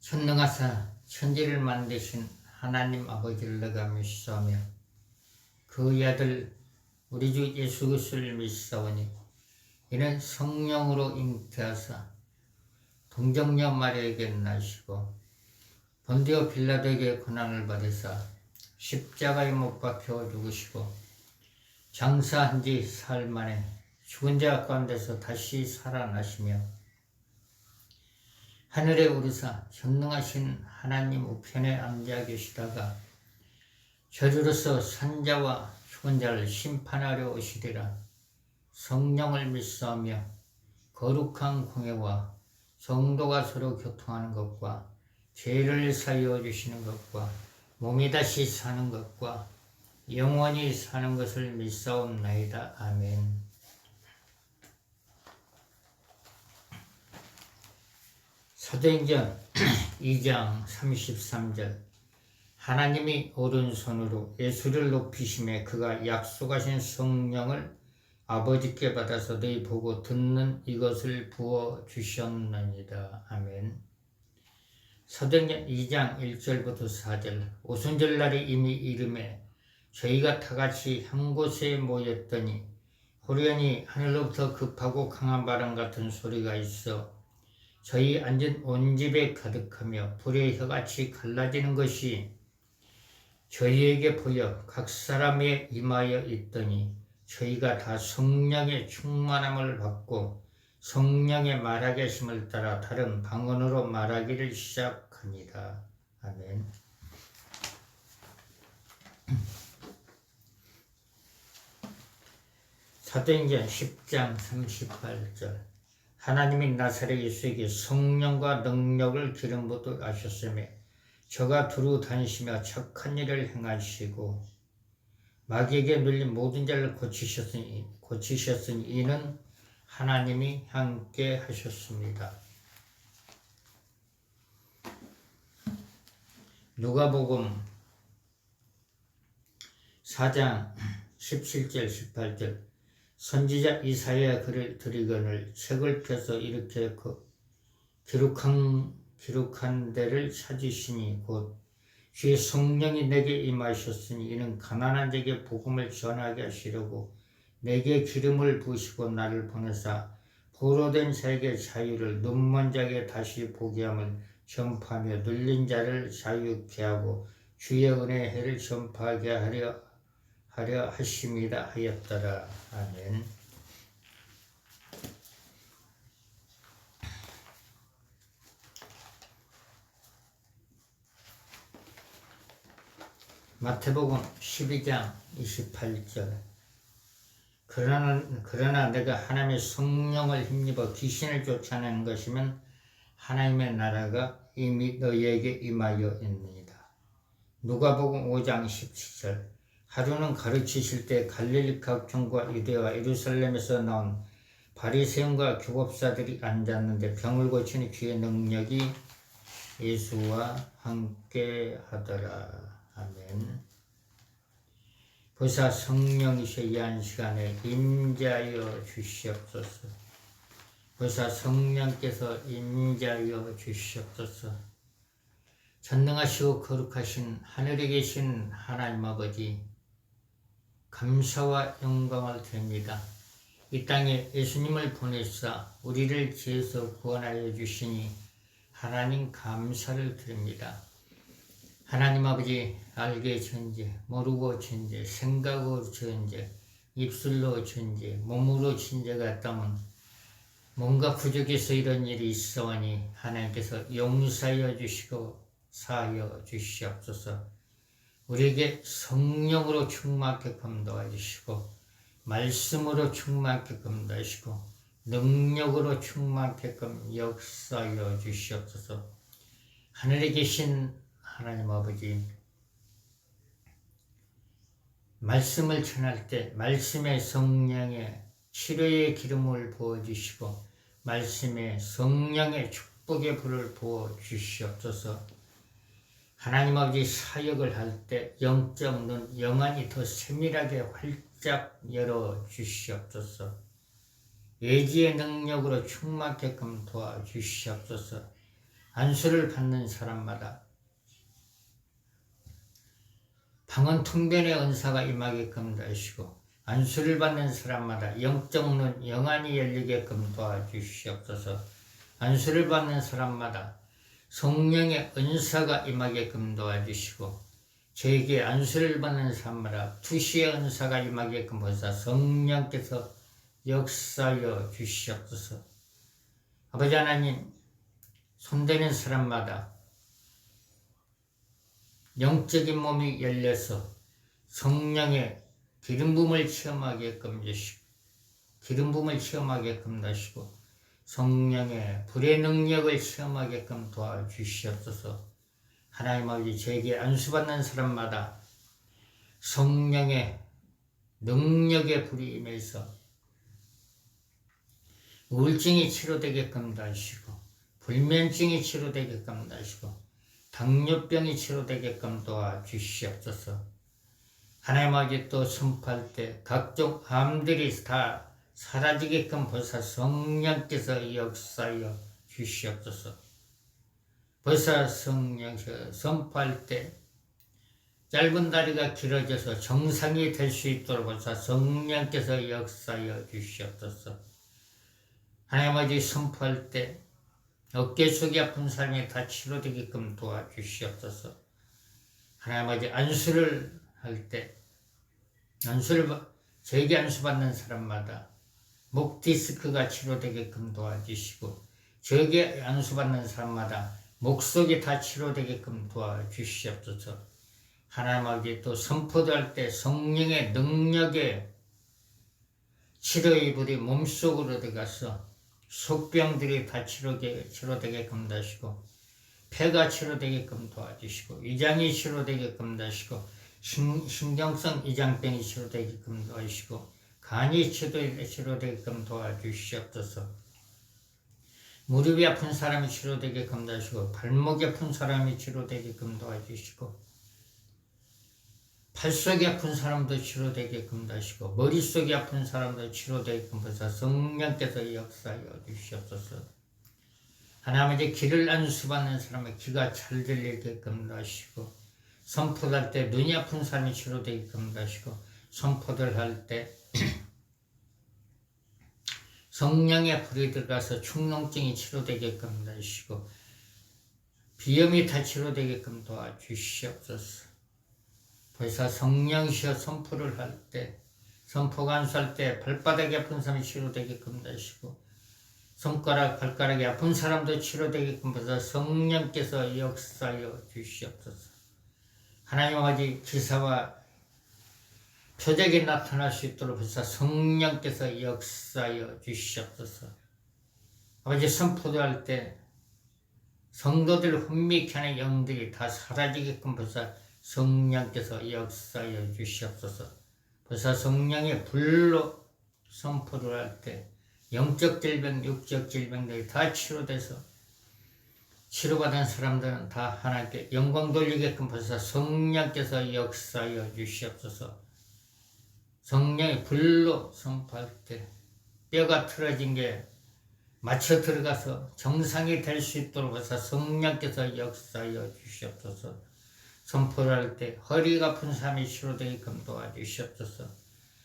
전능하사 천지를 만드신 하나님 아버지를 내가 믿사오며 그의 아들 우리 주 예수 그리스도를 믿사오니 이는 성령으로 잉태하사 동정녀 마리아에게 나시고 본디오 빌라도에게 고난을 받으사 십자가에 못 박혀 죽으시고 장사한 지 사흘 만에 죽은 자 가운데서 다시 살아나시며 하늘에 오르사 전능하신 하나님 우편에 앉아 계시다가 저주로서 산자와 죽은 자를 심판하려 오시리라. 성령을 믿사오며 거룩한 공예와 성도가 서로 교통하는 것과 죄를 사여 주시는 것과 몸이 다시 사는 것과 영원히 사는 것을 믿사옵나이다. 아멘. 사도행전 2장 33절 하나님이 오른손으로 예수를 높이심에 그가 약속하신 성령을 아버지께 받아서 너희 보고 듣는 이것을 부어주셨느니라. 아멘. 사도행전 2장 1절부터 4절 오순절날이 이미 이름에 저희가 다같이 한 곳에 모였더니 호련히 하늘로부터 급하고 강한 바람 같은 소리가 있어 저희 앉은 온 집에 가득하며 불의 혀같이 갈라지는 것이 저희에게 보여 각 사람에 임하여 있더니 저희가 다 성령의 충만함을 받고 성령의 말하게 하심을 따라 다른 방언으로 말하기를 시작합니다. 아멘. 사도행전 10장 38절 하나님이 나사렛 예수에게 성령과 능력을 기름 부어 하셨으며 저가 두루 다니시며 착한 일을 행하시고 마귀에게 눌린 모든 자를 고치셨으니 이는 하나님이 함께 하셨습니다. 누가복음 4장 17절 18절 선지자 이사야 글을 드리거늘 책을 펴서 이렇게 기록한 데를 찾으시니 곧 주의 성령이 내게 임하셨으니 이는 가난한 자에게 복음을 전하게 하시려고 내게 기름을 부으시고 나를 보내사 포로된 자에게 자유를 눈먼 자에게 다시 보게 함을 전파하며 눌린 자를 자유케 하고 주의 은혜의 해를 전파하게 하려 하심이다 하였더라. 아멘. 마태복음 12장 28절 그러나 내가 하나님의 성령을 힘입어 귀신을 쫓아내는 것이면 하나님의 나라가 이미 너희에게 임하여 있느니라. 누가복음 5장 17절 하루는 가르치실 때 갈릴리 각촌과 유대와 예루살렘에서 나온 바리새인과 교법사들이 앉았는데 병을 고치는 주의 능력이 예수와 함께 하더라. 아멘. 보사 성령이셔 이 한 시간에 임자여 주시옵소서. 보사 성령께서 임자여 주시옵소서. 전능하시고 거룩하신 하늘에 계신 하나님 아버지 감사와 영광을 드립니다. 이 땅에 예수님을 보내사 우리를 죄에서 구원하여 주시니 하나님 감사를 드립니다. 하나님 아버지 알게 전제, 모르고 전제, 생각으로 전제, 입술로 전제, 몸으로 전제가 있다면 뭔가 부족해서 이런 일이 있어오니 하나님께서 용서하여 주시고 사하여 주시옵소서. 우리에게 성령으로 충만케끔 도와주시고 말씀으로 충만케끔 도와주시고 능력으로 충만케끔 역사하여 주시옵소서. 하늘에 계신 하나님 아버지 말씀을 전할 때 말씀의 성령의 치료의 기름을 부어주시고 말씀의 성령의 축복의 불을 부어주시옵소서. 하나님 아버지 사역을 할 때 영적 눈 영안이 더 세밀하게 활짝 열어주시옵소서. 예지의 능력으로 충만케끔 도와주시옵소서. 안수를 받는 사람마다 방언통변의 은사가 임하게끔 하시고 안수를 받는 사람마다 영적 눈 영안이 열리게끔 도와주시옵소서. 안수를 받는 사람마다 성령의 은사가 임하게끔 도와주시고 저에게 안수를 받는 사람마다 투시의 은사가 임하게끔 하사 성령께서 역사하여 주시옵소서. 아버지 하나님, 손대는 사람마다 영적인 몸이 열려서 성령의 기름 부음을 체험하게끔 하시고 기름 부음을 체험하게끔 하시고 성령의 불의 능력을 체험하게끔 도와주시옵소서. 하나님 아버지, 저에게 안수받는 사람마다 성령의 능력의 불이 임해서 우울증이 치료되게끔 하시고 불면증이 치료되게끔 하시고 당뇨병이 치료되게끔 도와주시옵소서. 하나님 아버지, 또 선포할 때 각종 암들이 다 사라지게끔 벌써 성령께서 역사하여 주시옵소서. 벌써 성령께서 선포할 때 짧은 다리가 길어져서 정상이 될 수 있도록 벌써 성령께서 역사하여 주시옵소서. 하나님 아버지, 선포할 때 어깨 속이 아픈 사람이 다 치료되게끔 도와주시옵소서. 하나님 아버지, 안수를 할 때 저에게 안수받는 사람마다 목 디스크가 치료되게끔 도와주시고 저에게 안수받는 사람마다 목 속이 다 치료되게끔 도와주시옵소서. 하나님 아버지, 또 선포도 할 때 성령의 능력에 치료의 불이 몸속으로 들어가서 속병들이 다 치료되게끔 하시고 폐가 치료되게끔 도와주시고 위장이 치료되게끔 하시고 신경성 위장병이 치료되게끔 도와주시고 간이 치료되게끔 도와주시옵소서. 무릎이 아픈 사람이 치료되게끔 도와주시고 발목이 아픈 사람이 치료되게끔 도와주시고 팔속이 아픈 사람도 치료되게끔 하시고 머릿속이 아픈 사람도 치료되게끔 하셔서 성령께서 역사하여 주시옵소서. 하나님의 귀를 안수받는 사람의 귀가 잘 들리게끔 하시고 선포할 때 눈이 아픈 사람이 치료되게끔 하시고 선포를 할 때 성령의 불이 들어가서 축농증이 치료되게끔 하시고 비염이 다 치료되게끔 도와주시옵소서. 벌써 성령이셔 선포를 할 때, 선포가 안수할 때 발바닥이 아픈 사람이 치료되게끔 하시고 손가락, 발가락이 아픈 사람도 치료되게끔 해서 성령께서 역사하여 주시옵소서. 하나님 아버지, 기사와 표적이 나타날 수 있도록 해서 성령께서 역사하여 주시옵소서. 아버지, 선포도 할 때 성도들 혼미케 하는 영들이 다 사라지게끔 해서 성령께서 역사하여 주시옵소서. 벌써 성령의 불로 선포를 할 때 영적 질병, 육적 질병들이 다 치료돼서 치료받은 사람들은 다 하나님께 영광 돌리게끔 벌써 성령께서 역사하여 주시옵소서. 성령의 불로 선포할 때 뼈가 틀어진 게 맞춰 들어가서 정상이 될 수 있도록 벌써 성령께서 역사하여 주시옵소서. 선포를 할 때 허리가 아픈 사람이 치료되게끔 도와주시옵소서.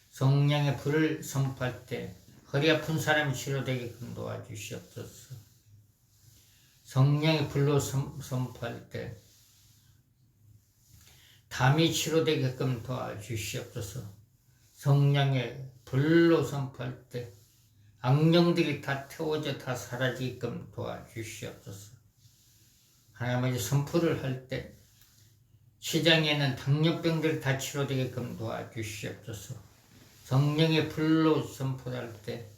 성령의 불을 선포할 때 허리 아픈 사람이 치료되게끔 도와주시옵소서. 성령의 불로 선포할 때 담이 치료되게끔 도와주시옵소서. 성령의 불로 선포할 때 악령들이 다 태워져 다 사라지게끔 도와주시옵소서. 하나님의 선포를 할 때 시장에는 당뇨병들이 다 치료되게끔 도와주시옵소서. 성령의 불로 선포할 때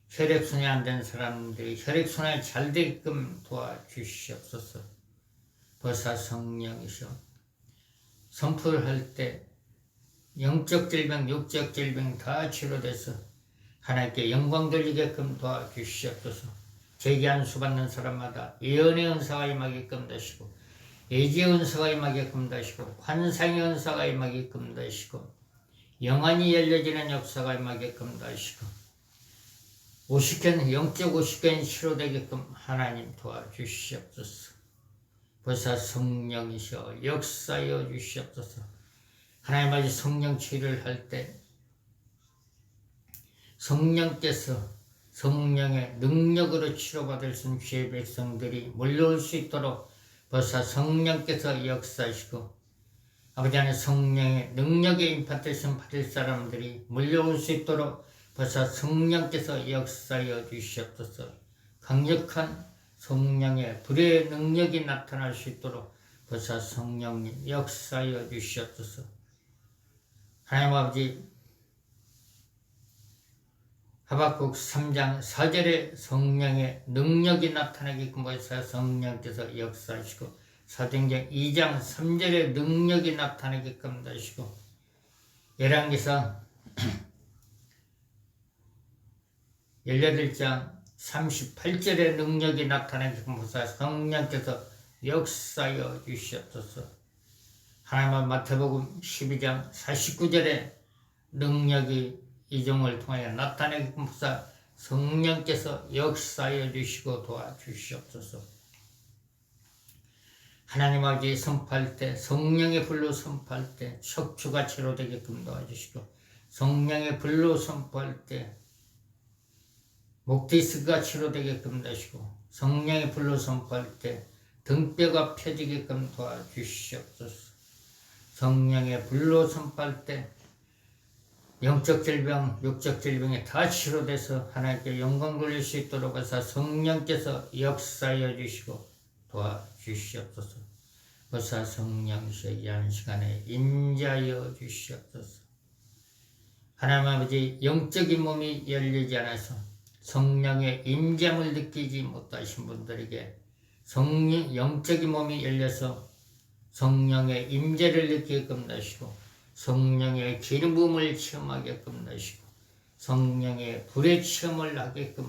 혈액순환이 안 된 사람들이 혈액순환이 잘 되게끔 도와주시옵소서. 벌써 성령이셔 선포를 할 때 영적 질병, 육적 질병 다 치료돼서 하나님께 영광 돌리게끔 도와주시옵소서. 제게 안수받는 사람마다 예언의 은사가 임하게끔 하시고 예지의 은사가 임하게끔 하시고 환상의 은사가 임하게끔 하시고 영안이 열려지는 역사가 임하게끔 하시고 영적 오십견이 치료되게끔 하나님 도와주시옵소서. 보사 성령이셔 역사여 주시옵소서. 하나님 아버지 성령 치유를 할 때 성령께서 성령의 능력으로 치료받을 수 있는 주의 백성들이 몰려올 수 있도록 보사 성령께서 역사하시고 아버지 안에 성령의 능력의 임파테이션 받을 사람들이 몰려올 수 있도록 보사 성령께서 역사하여 주시옵소서. 강력한 성령의 불의 능력이 나타날 수 있도록 보사 성령님 역사하여 주시옵소서. 하나님 아버지 하박국 3장 4절에 성령의 능력이 나타나게끔 보사 성령께서 역사하시고 사도행전 2장 3절에 능력이 나타나게끔 하시고 열왕기상 18장 38절에 능력이 나타나게끔 보사 성령께서 역사하여 주시옵소서. 하나님은 마태복음 12장 49절에 능력이 이종을 통하여 나타내게끔 보사 성령께서 역사하여 주시고 도와주시옵소서. 하나님 아버지 선포할 때 성령의 불로 선포할 때 척추가 치료되게끔 도와주시고 성령의 불로 선포할 때 목디스크가 치료되게끔 도와주시고 성령의 불로 선포할 때 등뼈가 펴지게끔 도와주시옵소서. 성령의 불로 선포할 때 영적 질병, 육적 질병이 다 치료돼서 하나님께 영광 돌릴 수 있도록 해서 성령께서 역사하여 주시고 도와주시옵소서. 보사 성령이시여 이 하는 시간에 임재하여 주시옵소서. 하나님 아버지 영적인 몸이 열리지 않아서 성령의 임재함을 느끼지 못하신 분들에게 영적인 몸이 열려서 성령의 임재를 느끼게끔 하시고 성령의 기름 부음을 체험하게끔 하시고 성령의 불의 체험을 하게끔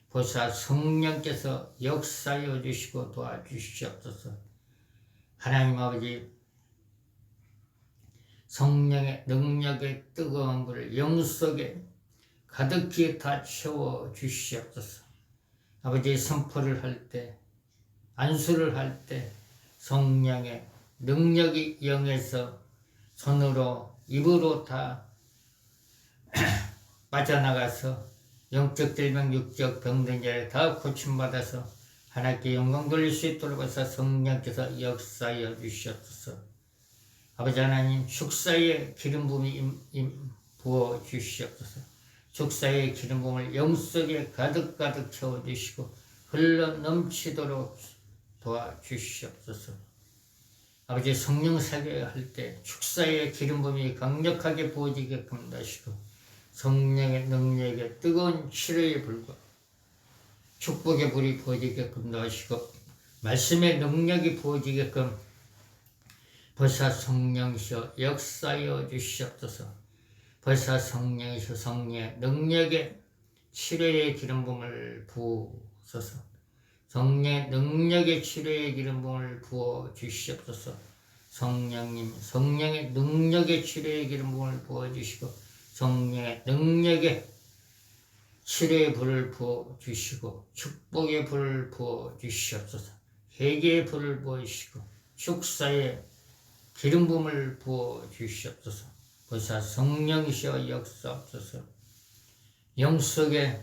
보사 성령께서 역사하여 주시고 도와주시옵소서. 하나님 아버지 성령의 능력의 뜨거운 불을 영속에 가득히 다 채워 주시옵소서. 아버지 선포를 할 때 안수를 할 때 성령의 능력이 영에서 손으로 입으로 다 빠져나가서 영적 질병 육적 병든 자를 다 고침받아서 하나님께 영광 돌릴 수 있도록 해서 성령께서 역사하여 주시옵소서. 아버지 하나님 축사의 기름 부음이 부어 주시옵소서. 축사의 기름 부음을 영속에 가득 채워주시고 흘러 넘치도록 도와주시옵소서. 아버지 성령 사교할 때 축사의 기름 부음이 강력하게 부어지게끔 하시고 성령의 능력에 뜨거운 치료의 불과 축복의 불이 부어지게끔 하시고 말씀의 능력이 부어지게끔 보사 성령이시여 역사하여 주시옵소서. 보사 성령이시여 성령의 능력에 치료의 기름 부음을 부으소서. 성령의 능력의 치료의 기름 부음을 부어 주시옵소서. 성령님 성령의 능력의 치료의 기름 부음을 부어 주시고 성령의 능력의 치료의 불을 부어 주시고 축복의 불을 부어 주시옵소서. 회개의 불을 부어 주시고 축사의 기름 부음을 부어 주시옵소서. 보사 성령이시여 역사옵소서. 영속에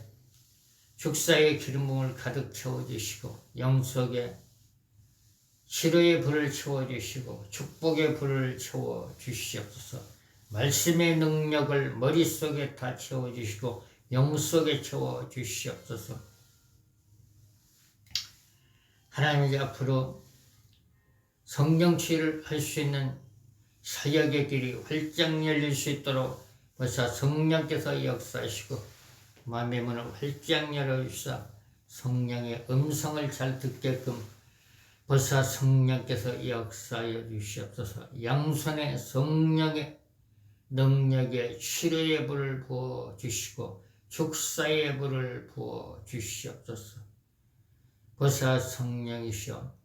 축사의 기름 부음을 가득 채워주시고 영속에 치료의 불을 채워주시고 축복의 불을 채워주시옵소서. 말씀의 능력을 머릿속에 다 채워주시고 영속에 채워주시옵소서. 하나님 이제 앞으로 성령 치유를 할 수 있는 사역의 길이 활짝 열릴 수 있도록 보사 성령께서 역사하시고 마음의 문을 활짝 열어주시사 성령의 음성을 잘 듣게끔 보사 성령께서 역사하여 주시옵소서. 양손에 성령의 능력의 치료의 불을 부어주시고 축사의 불을 부어주시옵소서. 보사 성령이시여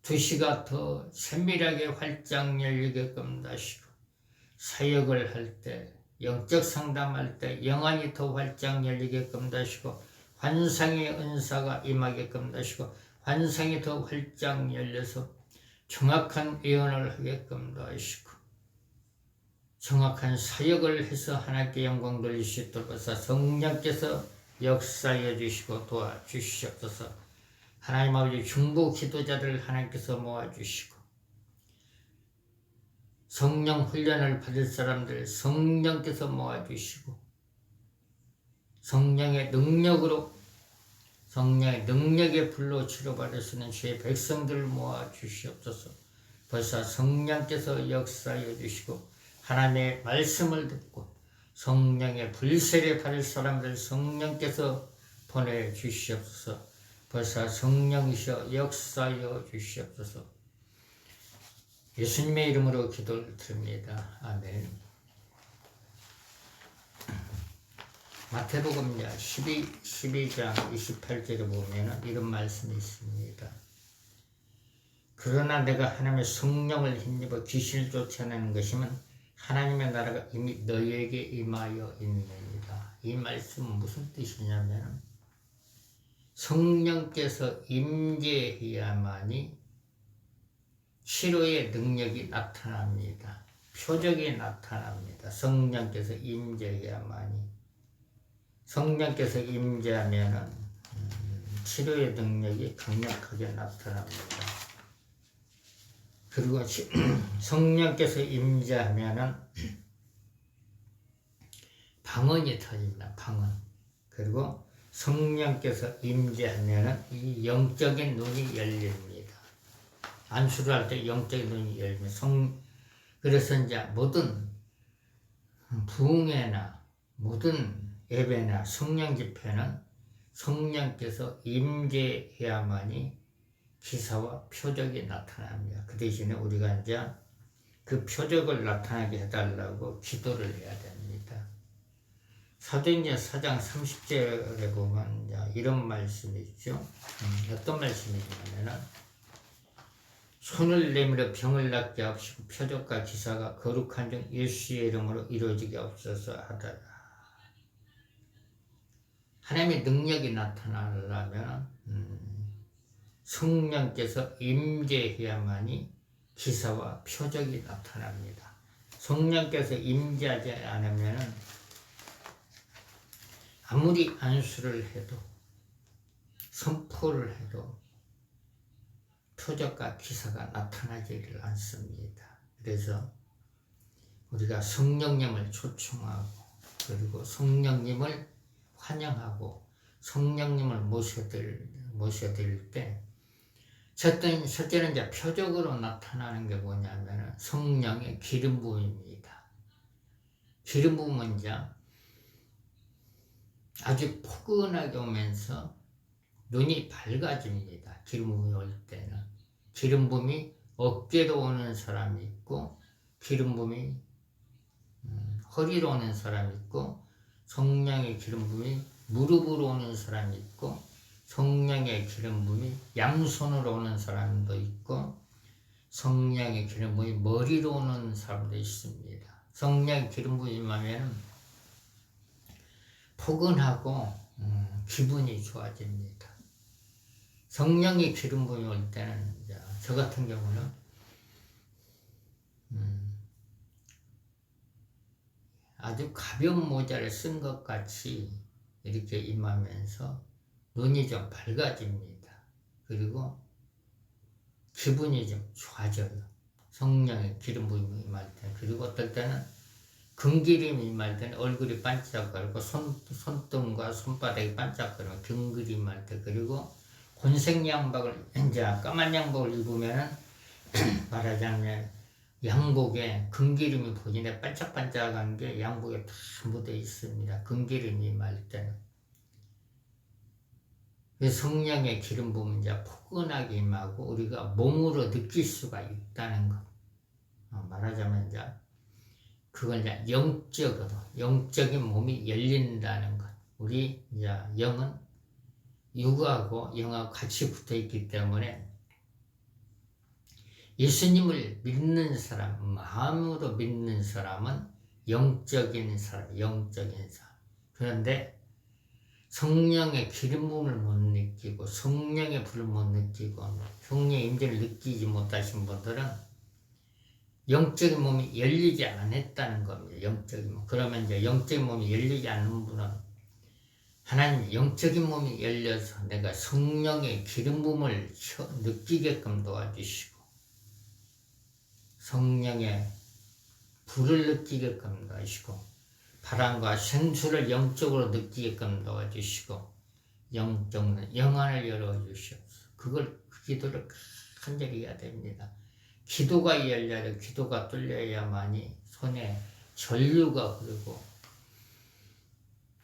두시가 더 세밀하게 활짝 열리게끔 하시고 사역을 할 때 영적 상담할 때 영안이 더 활짝 열리게끔 하시고 환상의 은사가 임하게끔 하시고 환상이 더 활짝 열려서 정확한 예언을 하게끔 하시고 정확한 사역을 해서 하나님께 영광 돌릴 수 있도록 해서 성령께서 역사해 주시고 도와주시옵소서. 하나님 아버지 중보 기도자들을 하나님께서 모아주시고 성령 훈련을 받을 사람들 성령께서 모아주시고 성령의 능력의 불로 치료받을 수 있는 주의 백성들을 모아주시옵소서. 벌써 성령께서 역사해 주시고 하나님의 말씀을 듣고 성령의 불세례 받을 사람들 성령께서 보내주시옵소서. 벌써 성령이셔 역사하여 주시옵소서. 예수님의 이름으로 기도를 드립니다. 아멘. 마태복음 12장 28절에 보면 이런 말씀이 있습니다. 그러나 내가 하나님의 성령을 힘입어 귀신을 쫓아내는 것이면 하나님의 나라가 이미 너희에게 임하여 있느니라. 이 말씀은 무슨 뜻이냐면 성령께서 임재해야만이 치료의 능력이 나타납니다. 표적이 나타납니다. 성령께서 임재해야만이. 성령께서 임재하면 치료의 능력이 강력하게 나타납니다. 그리고 성령께서 임재하면 방언이 터집니다. 방언. 그리고 성령께서 임재하면 이 영적인 눈이 열립니다. 안수를 할 때 영적인 눈이 열립니다. 그래서 이제 모든 부흥회나 모든 예배나 성령 집회는 성령께서 임재해야만이 기사와 표적이 나타납니다. 그 대신에 우리가 이제 그 표적을 나타나게 해달라고 기도를 해야 됩니다. 사도행전 4장 30절에 보면 이제 이런 말씀이 있죠. 어떤 말씀이냐면 손을 내밀어 병을 낫게 하시고 표적과 기사가 거룩한 종 예수의 이름으로 이루어지게 없어서 하더라. 하나님의 능력이 나타나려면 성령께서 임재해야만이 기사와 표적이 나타납니다. 성령께서 임재하지 않으면 아무리 안수를 해도 선포를 해도 표적과 기사가 나타나지를 않습니다. 그래서 우리가 성령님을 초청하고 그리고 성령님을 환영하고 성령님을 모셔드릴 때 첫째는 이제 표적으로 나타나는 게 뭐냐면 성령의 기름 부음입니다. 기름 부음은 이제 아주 포근하게 오면서 눈이 밝아집니다. 기름 부음이 올 때는 기름 부음이 어깨로 오는 사람이 있고 기름 부음이 허리로 오는 사람이 있고 성령의 기름 부음이 무릎으로 오는 사람이 있고 성령의 기름 부음이 양손으로 오는 사람도 있고 성령의 기름 부음이 머리로 오는 사람도 있습니다. 성령의 기름 부음이 임하면 포근하고 기분이 좋아집니다. 성령의 기름 부음이 올 때는 저 같은 경우는 아주 가벼운 모자를 쓴 것 같이 이렇게 임하면서 눈이 좀 밝아집니다. 그리고 기분이 좀 좋아져요. 성령의 기름 부음이 임할 때. 그리고 어떨 때는 금기름이 임할 때는 얼굴이 반짝거리고 손등과 손바닥이 반짝거리고 금기름이 임할 때. 그리고 곤색 양복을 이제 까만 양복을 입으면 말하자면 양복에 금기름이 보이네 반짝반짝한 게 양복에 다 묻어 있습니다. 금기름이 임할 때는. 성령의 기름 부음은 이제 포근하게 임하고 우리가 몸으로 느낄 수가 있다는 것. 말하자면 이제 그걸 이제 영적인 몸이 열린다는 것. 우리 이제 영은 육하고 영하고 같이 붙어 있기 때문에 예수님을 믿는 사람, 마음으로 믿는 사람은 영적인 사람, 영적인 사람. 그런데 성령의 기름 부음을 못 느끼고 성령의 불을 못 느끼고 성령의 임재를 느끼지 못하신 분들은 영적인 몸이 열리지 않았다는 겁니다. 영적인 몸. 그러면 이제 영적인 몸이 열리지 않는 분은 하나님 영적인 몸이 열려서 내가 성령의 기름 부음을 느끼게끔 도와주시고 성령의 불을 느끼게끔 도와주시고 바람과 생수를 영적으로 느끼게끔 도와주시고 영안을 열어주시옵소서. 그 기도를 간절히 해야 됩니다. 기도가 열려야 기도가 뚫려야만이 손에 전류가 흐르고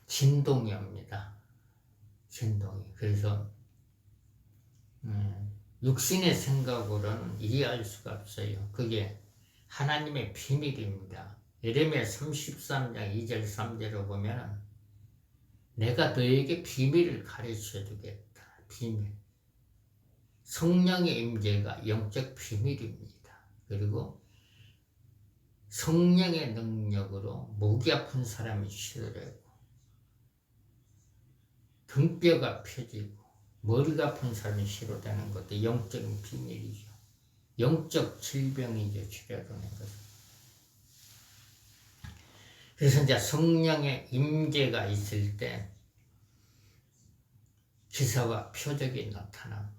진동이 옵니다. 진동이. 그래서 육신의 생각으로는 이해할 수가 없어요. 그게 하나님의 비밀입니다. 예레미야 33장 2절 3절을 보면 내가 너에게 비밀을 가르쳐 주겠다. 비밀. 성령의 임재가 영적 비밀입니다. 그리고 성령의 능력으로 목이 아픈 사람이 치료되고 등뼈가 펴지고 머리가 아픈 사람이 치료되는 것도 영적인 비밀이죠. 영적 질병이죠. 치료되는 것은. 그래서 이제 성령의 임재가 있을 때 기사와 표적이 나타납니다.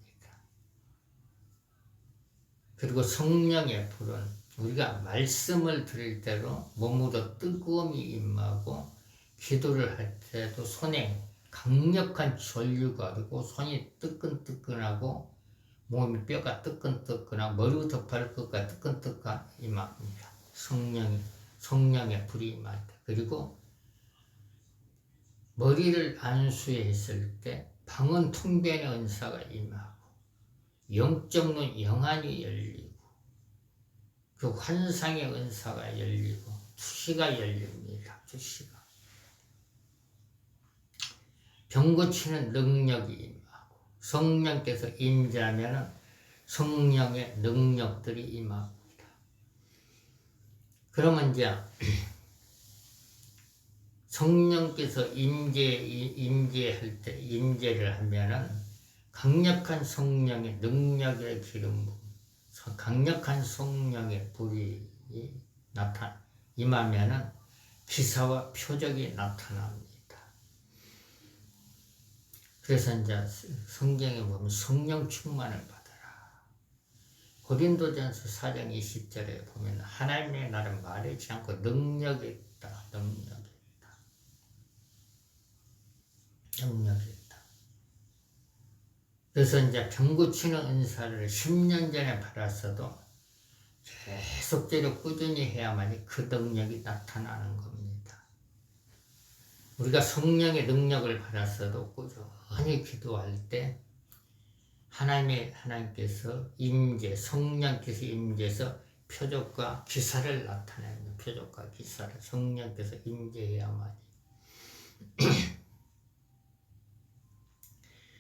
그리고 성령의 불은 우리가 말씀을 들을 때로 몸으로 뜨거움이 임하고 기도를 할 때도 손에 강력한 전류가 되고 손이 뜨끈뜨끈하고 몸의 뼈가 뜨끈뜨끈하고 머리부터 발끝까지 뜨끈뜨끈 임합니다. 성령의 불이 임할 때. 그리고 머리를 안수했을 때 방언 통변의 은사가 임하고 영적 눈 영안이 열리고 그 환상의 은사가 열리고 투시가 열립니다. 투시가. 병 고치는 능력이 임하고 성령께서 임재하면 성령의 능력들이 임합니다. 그러면 이제 성령께서 임재할 때 임재를 하면은 강력한 성령의 능력의 기름 부음, 강력한 성령의 불이 임하면은 기사와 표적이 나타납니다. 그래서 이제 성경에 보면 성령 충만을 받아라. 고린도전서 4장 20절에 보면 하나님의 나를 말하지 않고 능력이 있다. 능력이 있다. 그래서 이제 병 고치는 은사를 10년 전에 받았어도 계속적으로 꾸준히 해야만이 그 능력이 나타나는 겁니다. 우리가 성령의 능력을 받았어도 꾸준히 기도할 때 하나님께서 성령께서 임재해서 표적과 기사를 나타냅니다. 표적과 기사를 성령께서 임재해야만이.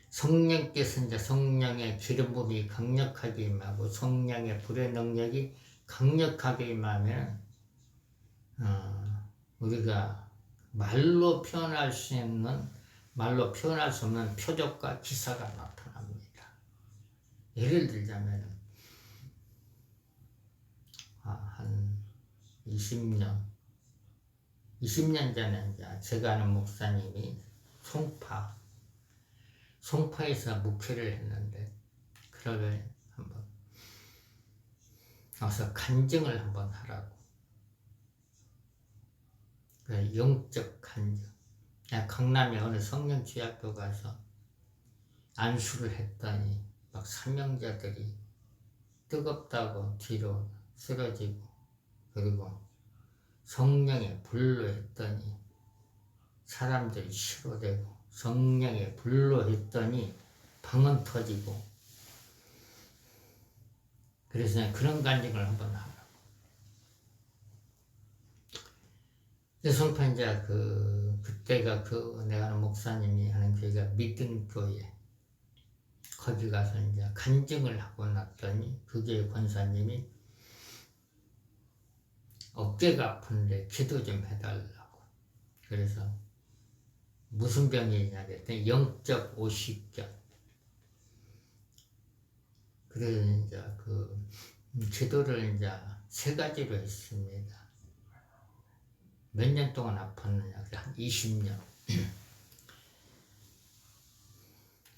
성령께서 이제 성령의 기름 부음이 강력하게 임하고 성령의 불의 능력이 강력하게 임하면 우리가 말로 표현할 수 없는 표적과 기사가 나타납니다. 예를 들자면 한 20년 전에 이제 제가 아는 목사님이 송파에서 목회를 했는데 그러게 한번 와서 간증을 한번 하라고. 영적 간증. 강남에 어느 성령주의학교 가서 안수를 했더니 막 사명자들이 뜨겁다고 뒤로 쓰러지고 그리고 성령의 불로 했더니 사람들이 치료되고 성령의 불로 했더니 방언 터지고 그래서 그런 간증을 한번 하라고. 송파 이제 그때가 내가 아는 목사님이 하는 교회가 믿음 교회. 거기 가서 이제 간증을 하고 났더니 그 교회 권사님이 어깨가 아픈데 기도 좀 해달라고. 그래서 무슨 병이냐 그랬더니 영적 오십견. 그래서 이제 그 기도를 이제 3가지로 했습니다. 몇 년 동안 아팠느냐? 한 20년.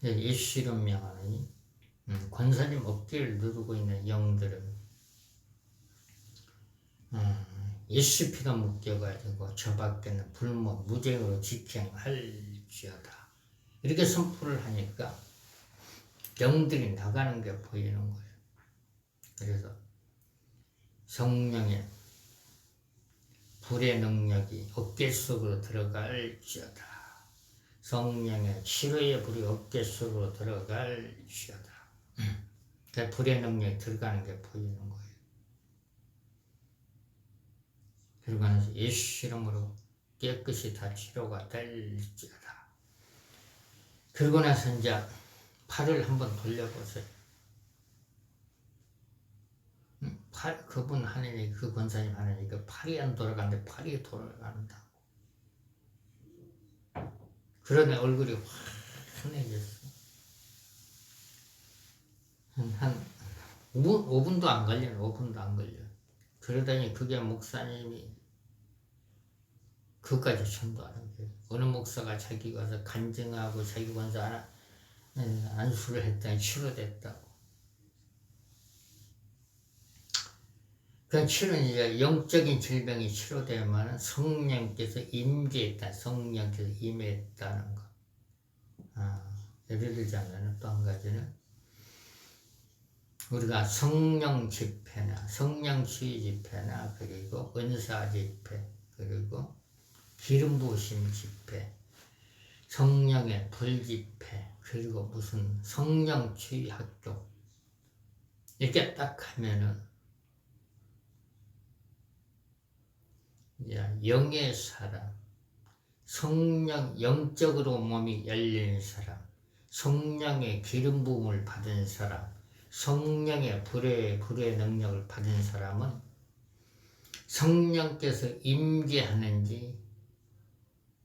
예수를 명하니 권사님 어깨를 누르고 있는 영들은 예수 피가 묶여가지고 저 밖에는 불못 무죄로 직행할지어다. 이렇게 선포를 하니까 영들이 나가는 게 보이는 거예요. 그래서 성령의 불의 능력이 어깨 속으로 들어갈지어다. 성령의 치료의 불이 어깨 속으로 들어갈지어다. 그 불의 능력이 들어가는 게 보이는 거예요. 그리고 나서 예수 이름으로 깨끗이 다 치료가 될지어다. 그러고 나서 이제 팔을 한번 돌려보세요. 그분 하느니, 그 권사님 하느니, 그 팔이 안 돌아가는데 팔이 돌아간다고. 그러네 얼굴이 환해졌어. 한 5분도 안 걸려요. 5분도 안 걸려. 그러더니 그게 목사님이 그까지 전도하는 거예요. 어느 목사가 자기가 와서 간증하고 자기 권사 안수를 했더니 치료됐다고. 그 치료는 이제 영적인 질병이 치료되면 성령께서 임재했다. 성령께서 임했다는 거. 예를 들자면 또 한 가지는 우리가 성령 집회나 성령 치유 집회나 그리고 은사 집회 그리고 기름 부으심 집회 성령의 불 집회 그리고 무슨 성령 치유 학교 이렇게 딱 하면은 영의 사람, 성령, 영적으로 몸이 열린 사람, 성령의 기름 부음을 받은 사람, 성령의 불의 능력을 받은 사람은 성령께서 임재하는지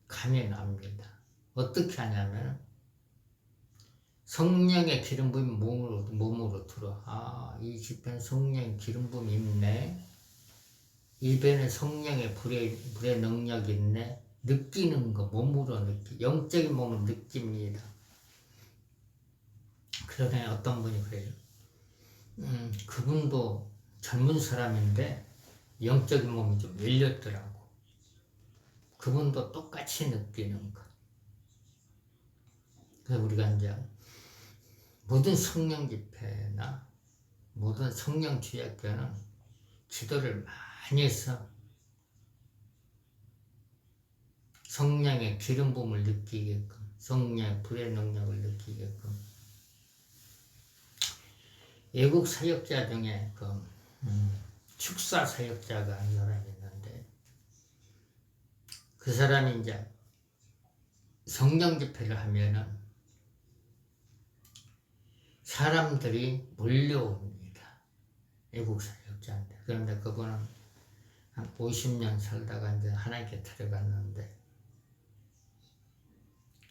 감이 납니다. 어떻게 하냐면 성령의 기름 부음이 몸으로 들어. 이 집에는 성령의 기름 부음이 있네. 입에는 성령의 불의 능력이 있네. 느끼는 거, 몸으로 영적인 몸을 느낍니다. 그러더니 어떤 분이 그래요. 그분도 젊은 사람인데 영적인 몸이 좀 밀렸더라고. 그분도 똑같이 느끼는 거. 그래서 우리가 이제 모든 성령 집회나 모든 성령 주약교는 기도를 많이 해서 성령의 기름 부음을 느끼게끔 성령의 불의 능력을 느끼게끔 외국 사역자 중에 축사 사역자가 한 사람이 있는데 그 사람이 이제 성령 집회를 하면은 사람들이 몰려옵니다. 외국 사역자인데. 그런데 그분은 한 50년 살다가 이제 하나님께 들어갔는데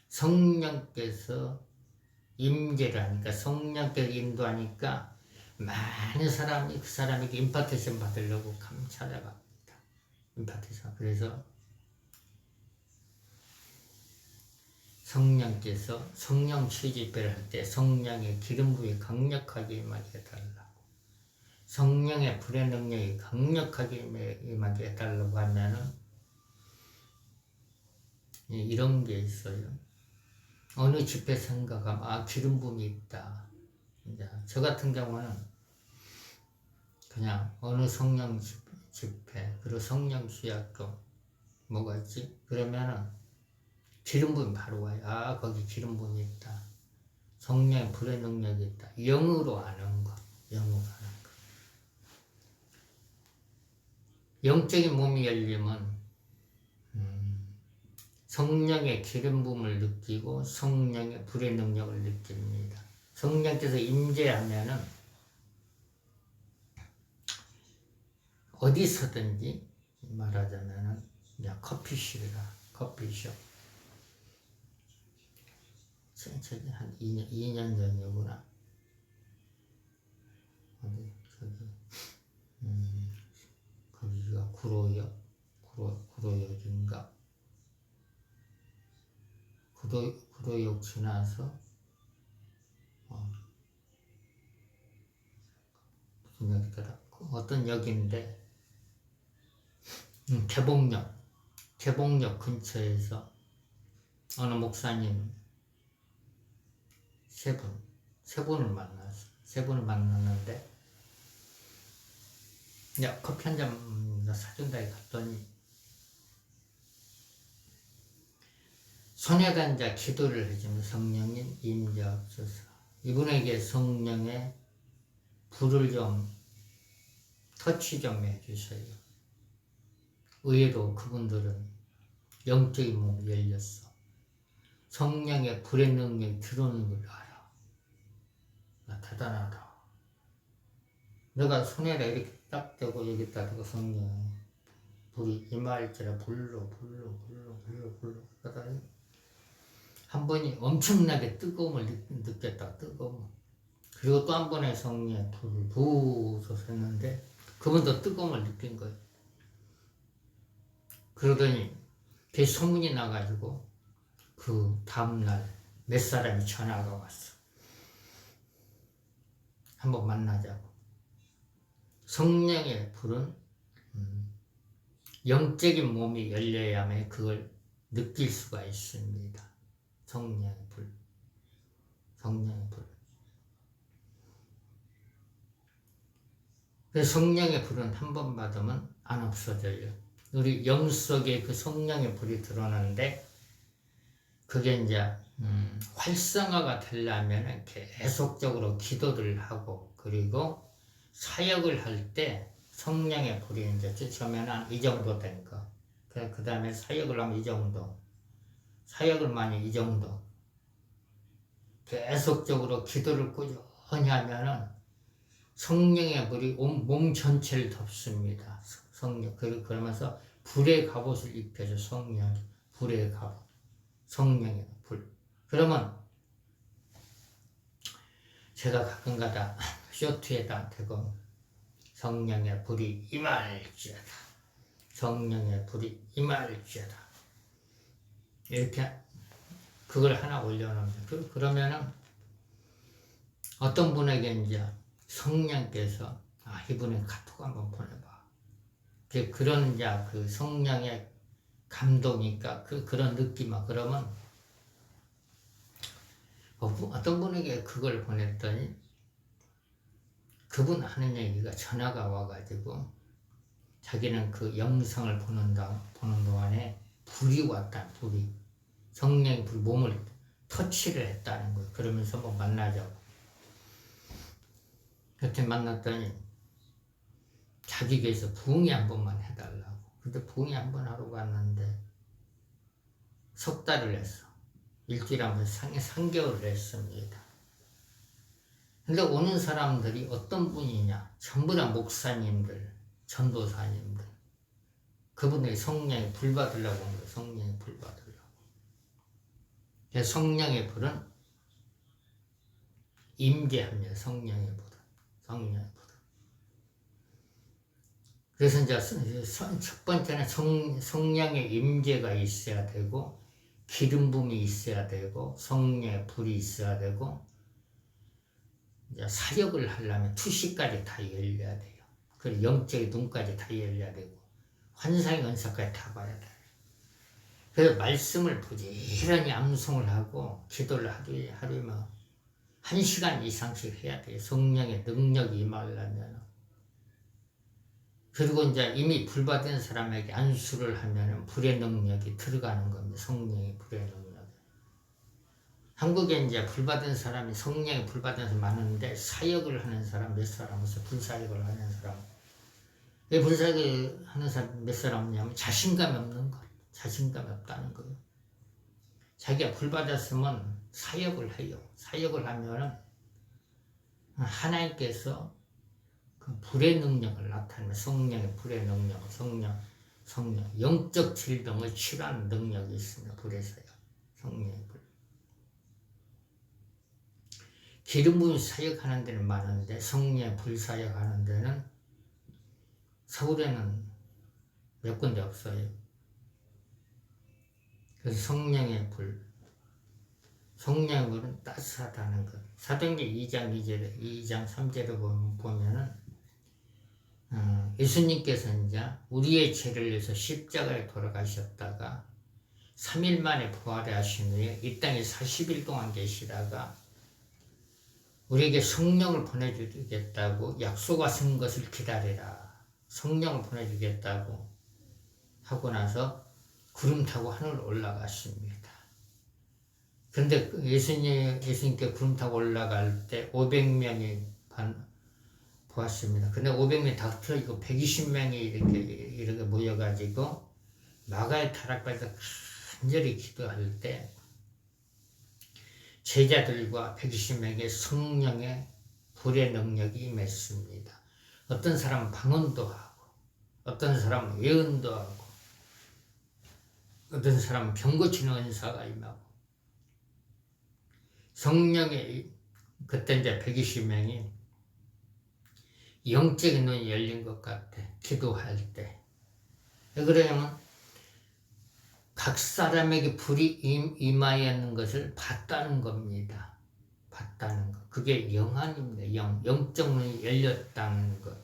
성령께서 임재를 하니까 성령께서 인도하니까 많은 사람이 그 사람에게 임파테이션 받으려고 찾아갑니다. 임파테이션. 그래서 성령께서 성령 치유 집회를 할 때 성령의 기름 부음이 강력하게 임하게 해달라고 성령의 불의 능력이 강력하게 임하게 해달라고 하면은 이런 게 있어요. 어느 집회 생각하면 기름 부음이 있다. 이제 저 같은 경우는 그냥 어느 성령 집회 그리고 성령 주약교 뭐가 있지? 그러면은 기름 부음이 바로 와요. 거기 기름 부음이 있다. 성령의 불의 능력이 있다. 영으로 아는 거. 영으로 아는 거. 영적인 몸이 열리면 성령의 기름 부음을 느끼고 성령의 불의 능력을 느낍니다. 성령께서 임재하면은 어디서든지 말하자면은 이제 커피숍이라 커피숍. 저기 한 2년 전이구나. 어디 저기 거기가 구로역인가? 구로역 지나서 무슨 역이더라? 어떤 역인데 개봉역 근처에서 어느 목사님 세 분을 만났어. 세 분을 만났는데 야 커피 한 잔 사준다 갔더니 손에다 이제 기도를 해주면 성령님 임재하옵소서. 이분에게 성령의 불을 좀 터치 좀 해주세요. 의외로 그분들은 영적인 몸이 열렸어. 성령의 불의 능력이 들어오는 걸 알아. 나 대단하다. 내가 손에다 이렇게 딱 대고 여기다 대고 성령 불이 임할지라 불로 그러더니 한 번이 엄청나게 뜨거움을 느꼈다. 뜨거움. 그리고 또 한 번의 성령의 불을 부어서 했는데 그분도 뜨거움을 느낀 거예요. 그러더니 그 소문이 나가지고 그 다음날 몇 사람이 전화가 왔어. 한번 만나자고. 성령의 불은 영적인 몸이 열려야만 그걸 느낄 수가 있습니다. 성령의 불. 그 성령의 불은 한 번 받으면 안 없어져요. 우리 영 속에 그 성령의 불이 들어오는데 그게 이제 활성화가 되려면 계속적으로 기도를 하고 그리고 사역을 할 때 성령의 불이 이제 처음에는 이 정도 된 거. 그 다음에 사역을 하면 이 정도. 사역을 많이 이 정도. 계속적으로 기도를 꾸준히 하면은 성령의 불이 온 몸 전체를 덮습니다. 성령. 그러면서 불의 갑옷을 입혀줘. 성령. 불의 갑옷. 성령의 불. 그러면 제가 가끔가다 쇼트에다 대고 성령의 불이 임할지어다. 성령의 불이 임할지어다. 이렇게 그걸 하나 올려놓으면 그러면은 어떤 분에게 이제 성령께서 이분의 카톡 한번 보내봐. 그런 이제 그 성령의 감동이니까 그런 느낌아. 그러면 어떤 분에게 그걸 보냈더니 그분 하는 얘기가 전화가 와가지고 자기는 그 영상을 보는 동안에 불이 왔다. 불이. 성령의 불이 몸을 터치를 했다는 거예요. 그러면서 뭐 만나자고. 그때 만났더니 자기께서 부흥이 한 번만 해달라고. 근데 부흥이 한 번 하러 갔는데 석 달을 했어. 일주일에 한 번 3개월을 했습니다. 근데 오는 사람들이 어떤 분이냐? 전부 다 목사님들, 전도사님들. 그분들이 성령의 불 받으려고 온 거예요. 성령의 불 받으려고. 성령의 불은 임재합니다. 성령의 불은. 성령의 불은. 그래서 이제 첫 번째는 성령의 임재가 있어야 되고, 기름 부음이 있어야 되고, 성령의 불이 있어야 되고, 이제 사역을 하려면 투시까지 다 열려야 돼요. 그리고 영적인 눈까지 다 열려야 되고, 환상의 은사까지 다 봐야 돼요. 그래서 말씀을 부지런히 암송을 하고, 기도를 하루에 뭐 1시간 이상씩 해야 돼요. 성령의 능력이 임하려면. 그리고 이제 이미 불 받은 사람에게 안수를 하면 불의 능력이 들어가는 겁니다. 성령의 불의 능력이. 한국에 이제 불 받은 사람이 성령의 불 받은 사람이 많은데 사역을 하는 사람 몇 사람 없어요. 불사역을 하는 사람. 왜 불사역을 하는 사람 몇 사람 없냐면 자신감이 없는 것. 자신감이 없다는 거예요. 자기가 불 받았으면 사역을 해요. 사역을 하면은 하나님께서 그 불의 능력을 나타내면 성령의 불의 능력, 성령. 영적 질병을 치료하는 능력이 있습니다. 불의 사역. 성령의 불. 기름 부음 사역하는 데는 많은데 성령의 불 사역하는 데는 서울에는 몇 군데 없어요. 그래서 성령의 불. 성령의 불은 따스하다는 것. 사도행전 2장 3절을 보면은 예수님께서 이제 우리의 죄를 위해서 십자가에 돌아가셨다가 3일 만에 부활을 하신 후에 이 땅에 40일 동안 계시다가 우리에게 성령을 보내주겠다고 약속하신 것을 기다리라. 성령을 보내주겠다고 하고 나서 구름 타고 하늘로 올라갔습니다. 그런데 예수님께 구름 타고 올라갈 때 500명이 보았습니다. 근데 500명이 다 틀어지고 120명이 이렇게 모여가지고 마가의 타락발에서 간절히 기도할 때 제자들과 120명의 성령의 불의 능력이 임했습니다. 어떤 사람은 방언도 하고, 어떤 사람은 예언도 하고, 어떤 사람은 병 고치는 은사가 임하고, 성령의 그때 이제 120명이 영적인 눈이 열린 것 같아. 기도할 때. 왜 그러냐면 각 사람에게 불이 임하였는 것을 봤다는 겁니다. 봤다는 것. 그게 영안입니다. 영적 눈이 열렸다는 것.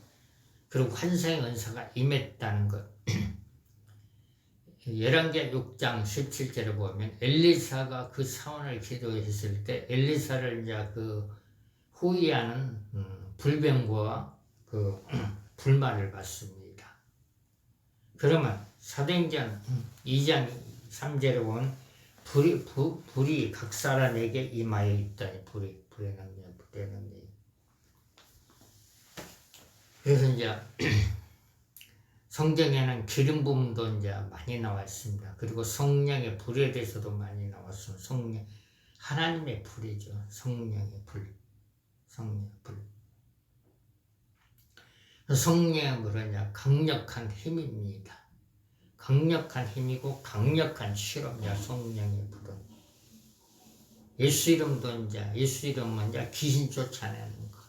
그리고 환상의 은사가 임했다는 것. 열왕기하 6장 17절에 보면 엘리사가 그 사원을 기도했을 때 엘리사를 이제 그 호위하는 불병과 그 불말을 받습니다. 그러면 사도행전 2장 3절에 보면 불이 각 사람에게 임하여 있다. 불의 능력. 그래서 이제 성경에는 기름 부음도 이제 많이 나와 있습니다. 그리고 성령의 불에 대해서도 많이 나왔습니다. 성령, 하나님의 불이죠. 성령의 불. 성령은 뭐냐? 강력한 힘입니다. 강력한 힘이고 강력한 실험이야. 성령의 불은. 예수 이름은 이제 귀신 쫓아내는 거.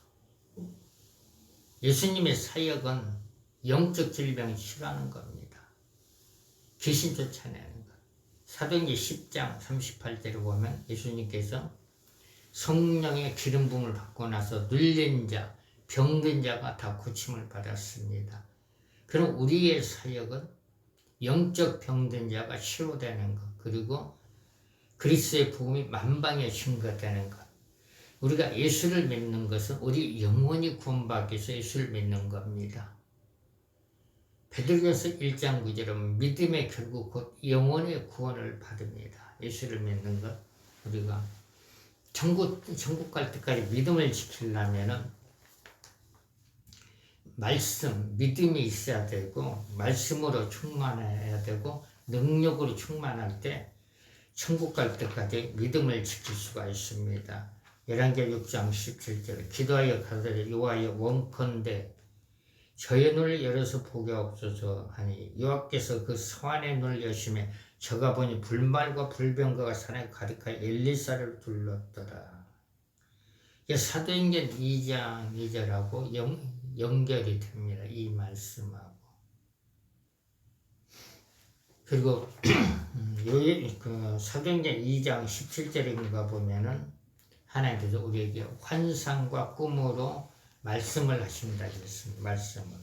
예수님의 사역은 영적 질병을 치료하는 겁니다. 귀신 쫓아내는 것. 사도행전 10장 38절을 보면 예수님께서 성령의 기름 부음을 받고 나서 눌린 자, 병든 자가 다 고침을 받았습니다. 그럼 우리의 사역은 영적 병든 자가 치료되는 것, 그리고 그리스도의 복음이 만방에 증거되는 것. 우리가 예수를 믿는 것은 우리 영혼이 구원받기 위해서 예수를 믿는 겁니다. 베드로전서 1장 9절은 믿음의 결국 곧 영혼의 구원을 받습니다. 예수를 믿는 것. 우리가 천국 갈 때까지 믿음을 지키려면은 말씀, 믿음이 있어야 되고 말씀으로 충만해야 되고 능력으로 충만할 때 천국 갈 때까지 믿음을 지킬 수가 있습니다. 열왕기하 6장 17절 기도하여 가로되 여호와여 원컨대 저의 눈을 열어서 보게 없소서 하니 여호와께서 그 서안의 눈을 여시매 저가 보니 불말과 불병거가 산에 가득하여 엘리사를 둘렀더라. 사도행전 2장 2절하고 연결이 됩니다. 이 말씀하고. 그리고 그 사도행전 2장 17절인가 보면은 하나님께서 우리에게 환상과 꿈으로 말씀을 하신다 그랬습니다. 말씀을.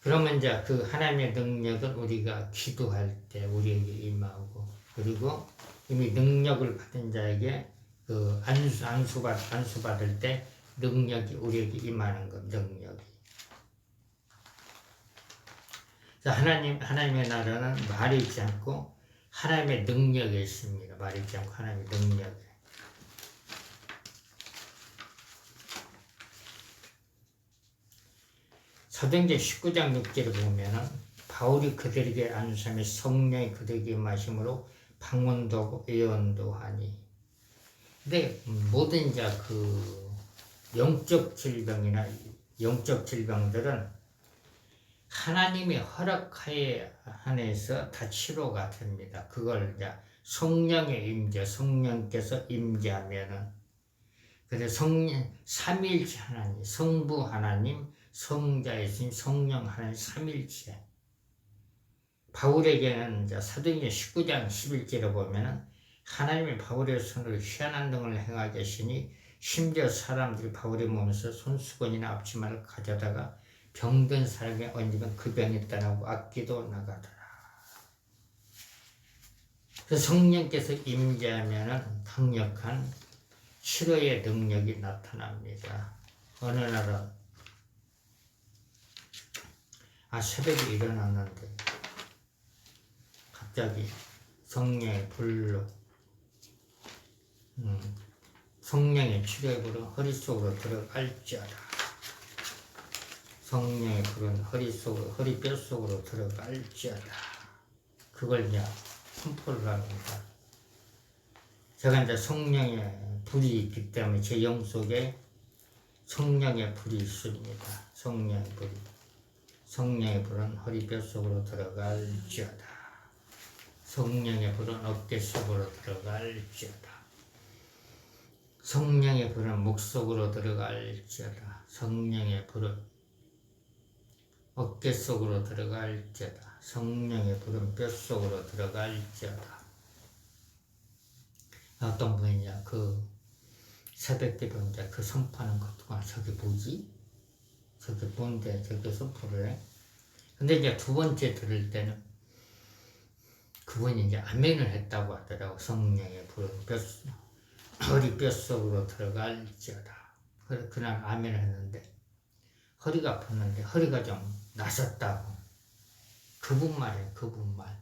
그러면 이제 그 하나님의 능력은 우리가 기도할 때 우리에게 임하고, 그리고 이미 능력을 받은 자에게 그 안수 받을 때 능력이 우리에게 임하는 것, 능력이. 하나님의 나라는 말이 있지 않고 하나님의 능력이 있습니다. 말이 있지 않고 하나님의 능력이. 사도행전 19장 6절을 보면은 바울이 그들에게 안수하며 성령이 그들에게 임하심으로 방언도 하고 예언도 하니. 근데 모든 이제 그 영적 질병이나 영적 질병들은 하나님이 허락하에 한해서 다 치료가 됩니다. 그걸 이제 성령의 임재, 성령께서 임재하면은, 그래서 삼일체 하나님, 성부 하나님, 성자이신 성령 하나님 삼일체. 바울에게는 이제 사도행전 19장 11절에 보면은 하나님이 바울의 손으로 희한한 등을 행하게 하시니 심지어 사람들이 바울의 몸에서 손수건이나 앞치마를 가져다가 병든 사람에 얹으면 그 병이 떠나고 악기도 나가더라. 그래서 성령께서 임재하면 강력한 치료의 능력이 나타납니다. 어느 날은 새벽에 일어났는데 갑자기 성령의 불로 성령의 치료의 불은 허리 속으로 들어갈지어다. 성령의 불은 허리뼈 속으로 들어갈지어다. 그걸 이제 선포를 합니다. 제가 이제 성령의 불이 있기 때문에 제 영 속에 성령의 불이 있습니다. 성령의 불은 허리뼈 속으로 들어갈지어다. 성령의 불은 어깨 속으로 들어갈지어다. 성령의 불은 목 속으로 들어갈지어다. 성령의 불은 어깨 속으로 들어갈지어다. 성령의 불은 뼈 속으로 들어갈지어다. 어떤 분이 이제 그 새벽기도 이제 그 선포하는 것 동안 저게 뭐지? 저게 뭔데? 저게 선포를 해? 근데 이제 두 번째 들을 때는 그분이 이제 아멘을 했다고 하더라고. 성령의 불은 허리 뼈 속으로 들어갈지어다. 그날 아멘을 했는데 허리가 아팠는데 허리가 좀 나섰다고. 그분 말이에요. 그분 말.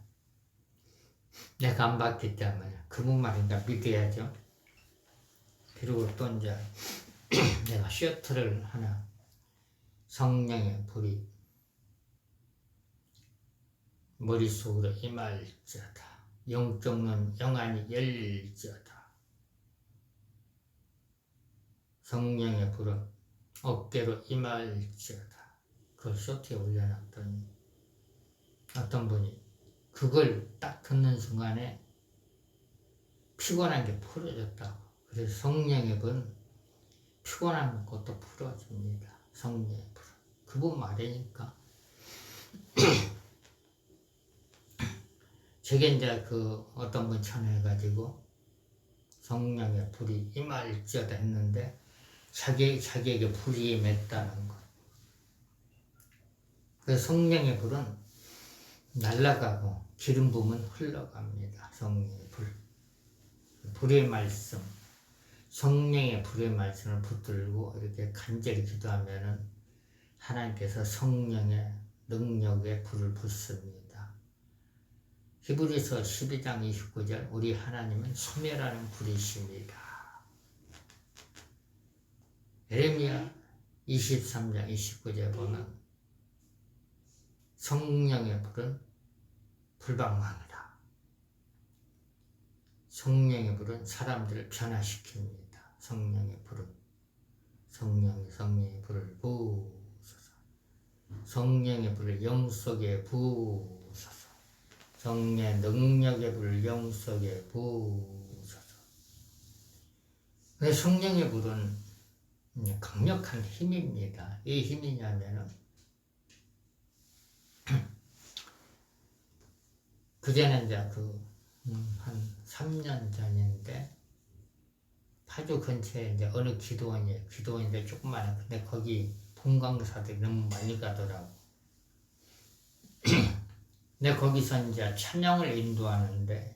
내가 안 봤기 때문에 그분 말인가 믿어야죠. 그리고 또 이제 내가 셔틀을 하나 성령의 불이 머릿속으로 임할지어다. 영적 눈 영안이 열릴지어다. 성령의 불은 어깨로 임할지어다. 그걸 쇼트에 올려놨더니 어떤 분이 그걸 딱 듣는 순간에 피곤한 게 풀어졌다고. 그래서 성령의 불은 피곤한 것도 풀어줍니다. 성령의 불은. 그분 말이니까. 제게 이제 그 어떤 분 전해가지고 성령의 불이 임할지어다 했는데 자기에게 불이 임했다는 것. 그래서 성령의 불은 날아가고 기름 부으면 흘러갑니다. 성령의 불. 불의 말씀, 성령의 불의 말씀을 붙들고 이렇게 간절히 기도하면은 하나님께서 성령의 능력에 불을 붓습니다. 히브리서 12장 29절 우리 하나님은 소멸하는 불이십니다. 예레미야 23장 29절 보면 성령의 불은 불방망이다. 성령의 불은 사람들을 변화시킵니다. 성령의 불은 성령의 불을 부으소서. 성령의 불을 영 속에 부으소서. 성령의 능력의 불을 영 속에 부으소서. 성령의 불은 강력한 힘입니다. 이 힘이냐면은 그전에 이제 한 3년 전인데 파주 근처에 이제 어느 기도원인데 조그마한 근데 거기 본강사들이 너무 많이 가더라고. 근데 거기서 이제 찬양을 인도하는데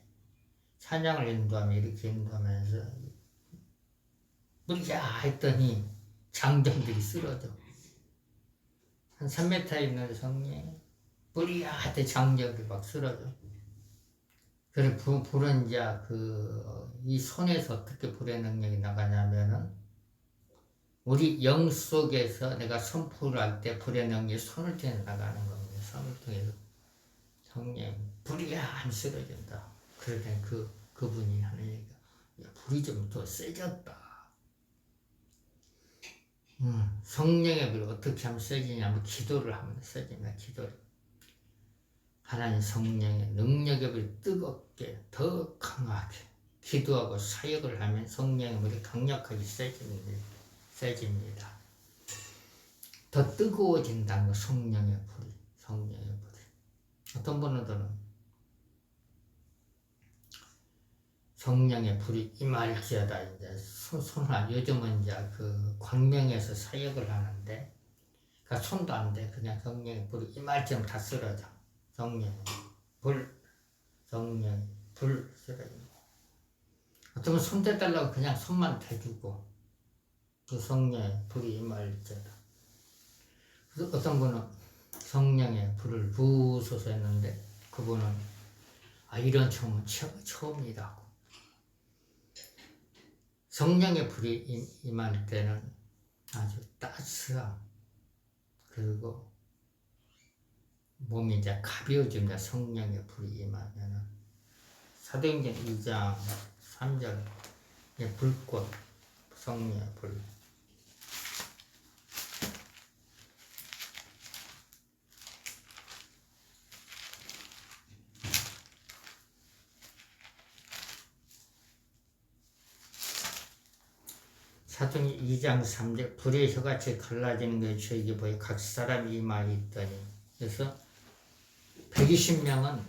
찬양을 인도하면 이렇게 인도하면서 무리야 했더니 장정들이 쓰러져. 한 3m 있는 성에 무리야 할때 장정들이 막 쓰러져. 그리고 불은 이제 이 손에서 어떻게 불의 능력이 나가냐면은 우리 영 속에서 내가 선포를 할 때 불의 능력이 손을 통해 나가는 겁니다. 손을 통해서 성령 불이야 안 쓰러진다. 그럴 때 그분이 하는 얘기가 불이 좀 더 세졌다. 성령의 불이 어떻게 하면 써지냐면 기도를 하면 써집니다. 기도를. 하나님 성령의 능력의 불이 뜨겁게 더 강하게 기도하고 사역을 하면 성령의 불이 강력하게 써집니다. 더 뜨거워진다는 거, 성령의 불이. 어떤 분들은 성령의 불이 임할지어다. 이제 요즘은 이제 그 광명에서 사역을 하는데, 그러니까 손도 안 돼. 그냥 성령의 불이 임할지면 다 쓰러져. 성령의 불 쓰러져. 어쩌면 손 대달라고 그냥 손만 대주고, 그 성령의 불이 임할지어다. 그래서 어떤 분은 성령의 불을 부으소서 했는데, 그분은 이런 경우는 처음이라고. 성령의 불이 임할 때는 아주 따스함, 그리고 몸이 이제 가벼워집니다. 성령의 불이 임하면은. 사도행전 2장 3절 불꽃, 성령의 불. 사도행전 2장 3절 불의 혀같이 갈라지는 것이 저에게 보여 각 사람이 임하에 있더니. 그래서 120명은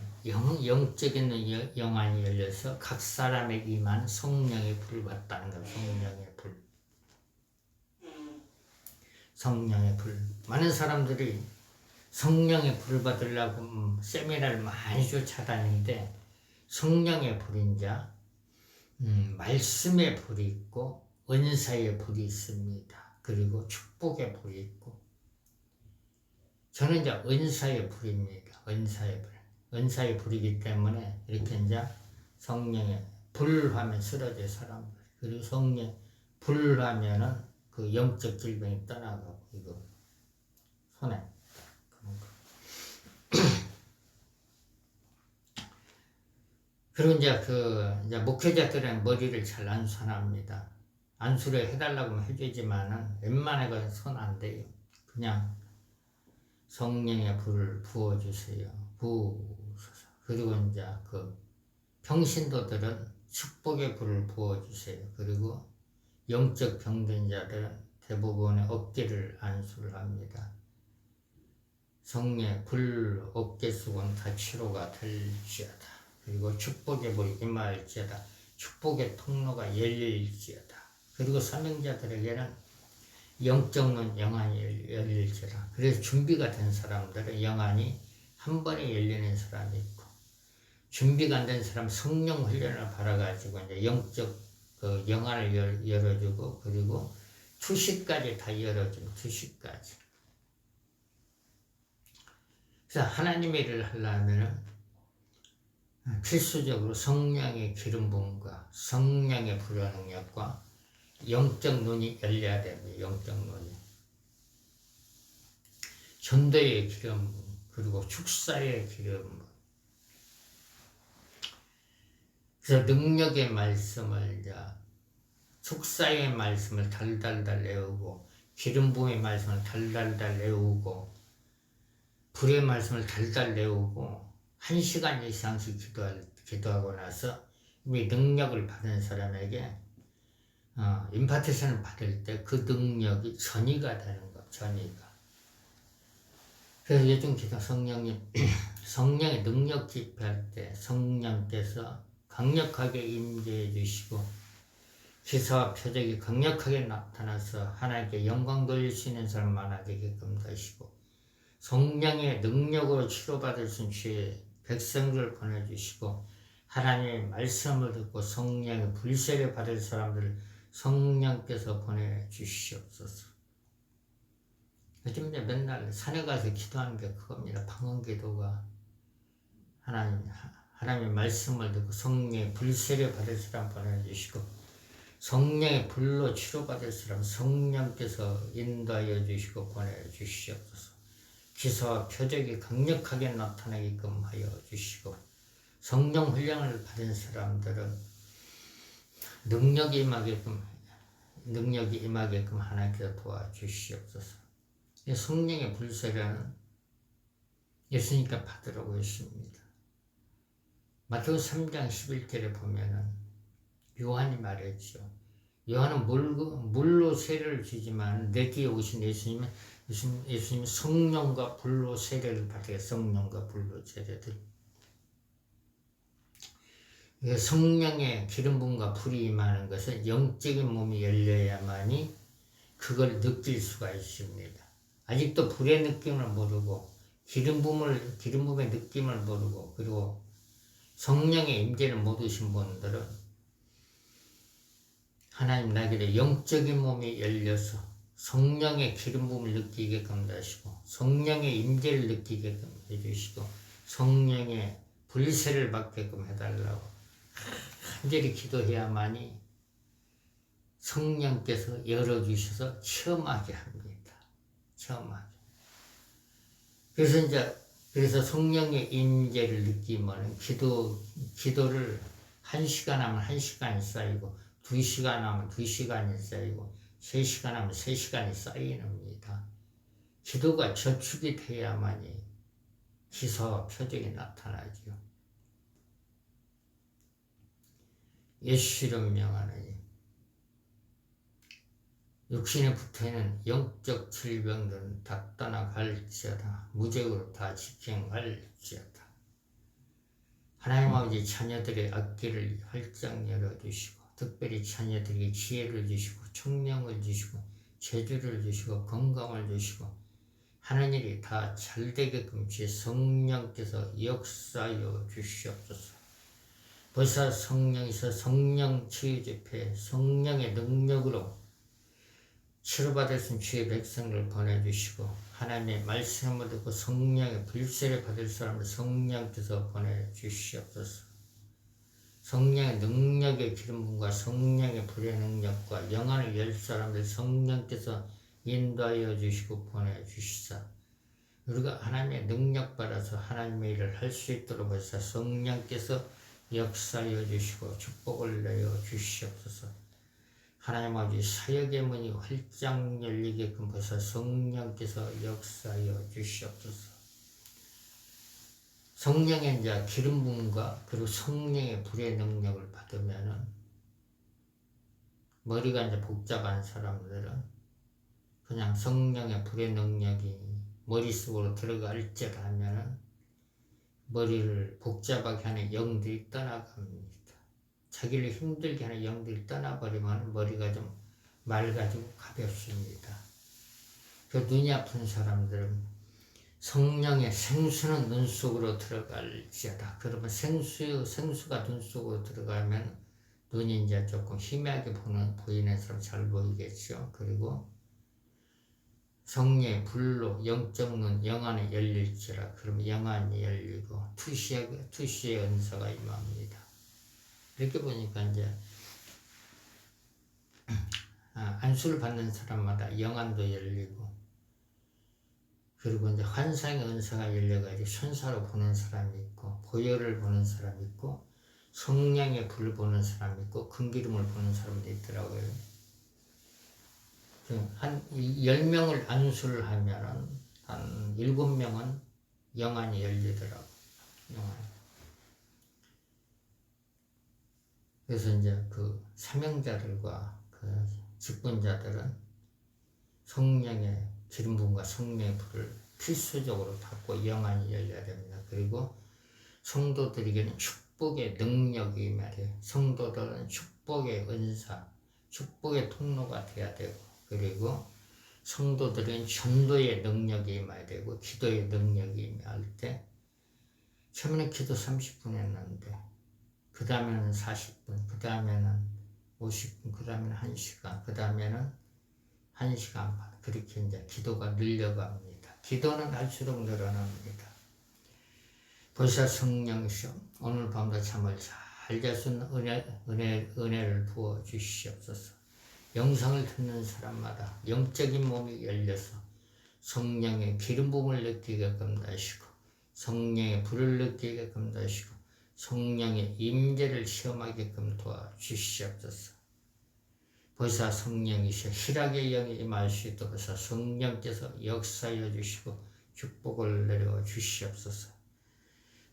영적인 영안이 열려서 각 사람의 임한 성령의 불을 받다는 거예요. 성령의 불. 많은 사람들이 성령의 불을 받으려고 세미나를 많이 쫓아다니는데, 성령의 불인 자 말씀의 불이 있고 은사의 불이 있습니다. 그리고 축복의 불이 있고, 저는 이제 은사의 불입니다. 은사의 불이기 때문에 이렇게 이제 성령의 불하면 쓰러져 사람들. 그리고 성령 불하면은 그 영적 질병이 떠나가고, 이거 손에 그런 거. 그리고 이제 목회자들은 머리를 잘 안수합니다. 안수를 해달라고 하면 해주지만은 웬만하면 손 안 돼요. 그냥 성령의 불을 부어주세요. 부으소서. 그리고 이제 그 평신도들은 축복의 불을 부어주세요. 그리고 영적 병든 자들은 대부분의 어깨를 안수를 합니다. 성령의 불, 어깨 수건 다 치료가 될지어다. 그리고 축복의 불이 임할지어다. 축복의 통로가 열릴지어다. 그리고 사명자들에게는 영적 눈 영안이 열릴지어다. 그래서 준비가 된 사람들은 영안이 한 번에 열리는 사람이 있고, 준비가 안 된 사람 성령 훈련을 받아가지고 이제 영적 그 영안을 열어주고, 그리고 투시까지 다 열어주고, 투시까지. 그래서 하나님의 일을 하려면 필수적으로 성령의 기름 부음과 성령의 불의 능력과 영적 눈이 열려야 됩니다. 영적 눈이. 전도의 기름 부음, 그리고 축사의 기름 부음. 그래서 능력의 말씀을 이제 축사의 말씀을 달달달 외우고, 기름 부음의 말씀을 달달달 외우고, 불의 말씀을 달달 외우고 1시간 이상씩 기도하고 나서 이미 능력을 받은 사람에게 임파테이션을 받을 때 그 능력이 전이가 되는 것, 전이가. 그래서 요즘 기도 성령의 능력 집회할 때 성령께서 강력하게 임재해 주시고, 기사와 표적이 강력하게 나타나서 하나님께 영광 돌릴 수 있는 사람만 되게끔 하시고, 성령의 능력으로 치료받을 수 있는 주의 백성들을 보내주시고, 하나님의 말씀을 듣고 성령의 불세를 받을 사람들을 성령께서 보내주시옵소서. 요즘 이제 맨날 산에 가서 기도하는 게 그겁니다. 방언기도가 하나님의 말씀을 듣고 성령의 불세를 받을 사람 보내주시고, 성령의 불로 치료받을 사람 성령께서 인도하여 주시고 보내주시옵소서. 기사와 표적이 강력하게 나타나게끔 하여 주시고, 성령 훈련을 받은 사람들은 능력이 임하게끔 능력이 임하게끔 하나님께서 도와주시옵소서. 성령의 불세례는 예수님께 받으라고 했습니다. 마태복음 3장 11절에 보면은 요한이 말했죠. 요한은 물로 세례를 주지만 내 뒤에 오신 예수님은 성령과 불로 세례를 받아요. 성령과 불로 세례들. 성령의 기름 부음과 불이 임하는 것은 영적인 몸이 열려야만이 그걸 느낄 수가 있습니다. 아직도 불의 느낌을 모르고 기름 부음의 느낌을 모르고 그리고 성령의 임재를 못 오신 분들은 하나님 나에게 영적인 몸이 열려서 성령의 기름 부음을 느끼게끔 하시고 성령의 임재를 느끼게끔 해주시고 성령의 불세를 받게끔 해달라고 간절히 기도해야만이 성령께서 열어주셔서 체험하게 합니다. 체험하게. 그래서 성령의 임재를 느끼면 기도를 1시간 하면 1시간이 쌓이고 2시간 하면 2시간이 쌓이고 3시간 하면 3시간이 쌓이는입니다. 기도가 저축이 돼야만이 기사와 표적이 나타나죠. 예수 이름 명하노니 육신에 붙어있는 영적 질병들은 다 떠나갈지어다. 무죄로 다 직행할지어다. 하나님 아버지 자녀들의 앞길을 활짝 열어주시고 특별히 자녀들에게 지혜를 주시고 청명을 주시고 재주를 주시고 건강을 주시고 하는 일이 다 잘되게끔 주의 성령께서 역사하여 주시옵소서. 벌써 성령에서 성령 치유집회 성령의 능력으로 치료받을 수 있는 주의 백성을 보내주시고 하나님의 말씀을 듣고 성령의 불세를 받을 사람을 성령께서 보내주시옵소서. 성령의 능력의 기름부음과 성령의 불의 능력과 영안을 열 사람들 성령께서 인도하여 주시고 보내주시사 우리가 하나님의 능력 받아서 하나님의 일을 할 수 있도록 벌써 성령께서 역사하여 주시고 축복을 내어 주시옵소서. 하나님 아버지 사역의 문이 활짝 열리게끔 벌써 성령께서 역사하여 주시옵소서. 성령의 이제 기름 부음과 그리고 성령의 불의 능력을 받으면은 머리가 이제 복잡한 사람들은 그냥 성령의 불의 능력이 머릿속으로 들어갈지라 하면은 머리를 복잡하게 하는 영들이 떠나갑니다. 자기를 힘들게 하는 영들이 떠나버리면 머리가 좀 맑아지고 가볍습니다. 그 눈이 아픈 사람들은 성령의 생수는 눈 속으로 들어갈지어다. 그러면 생수가 눈 속으로 들어가면 눈이 이제 조금 희미하게 보이는 사람 잘 보이겠죠. 그리고 성령의 불로 영적 눈, 영안이 열릴지라. 그러면 영안이 열리고 투시의 은사가 임합니다. 이렇게 보니까 이제 안수를 받는 사람마다 영안도 열리고 그리고 이제 환상의 은사가 열려가지고 천사로 보는 사람이 있고 보혈을 보는 사람이 있고 성령의 불을 보는 사람이 있고 금기름을 보는 사람도 있더라고요. 한 10명을 안수를 하면은 한 7명은 영안이 열리더라고요. 그래서 이제 그 사명자들과 그 직분자들은 성령의 기름 부음과 성령의 불을 필수적으로 받고 영안이 열려야 됩니다. 그리고 성도들에게는 축복의 능력이 임해야 성도들은 축복의 은사, 축복의 통로가 돼야 되고 그리고 성도들은 전도의 능력이 임해야 되고 기도의 능력이 임할 때 처음에는 기도 30분 했는데 그 다음에는 40분, 그 다음에는 50분, 그 다음에는 1시간, 그 다음에는 1시간 반. 그렇게 이제 기도가 늘려갑니다. 기도는 할수록 늘어납니다. 벌써 성령이시여 오늘 밤도 잠을 잘 잘 수 있는 은혜를 부어 주시옵소서. 영상을 듣는 사람마다 영적인 몸이 열려서 성령의 기름 부음을 느끼게끔 하시고 성령의 불을 느끼게끔 하시고 성령의 임재를 시험하게끔 도와주시옵소서. 보사 성령이시여 희락의 영이 임하시도록 하사 성령께서 역사하여 주시고 축복을 내려 주시옵소서.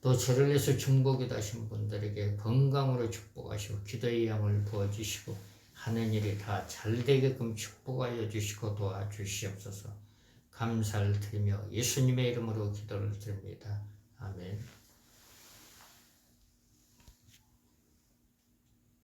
또 저를 위해서 중보기도 하신 분들에게 건강으로 축복하시고 기도의 영을 부어주시고 하는 일이 다 잘되게끔 축복하여 주시고 도와주시옵소서. 감사를 드리며 예수님의 이름으로 기도를 드립니다. 아멘.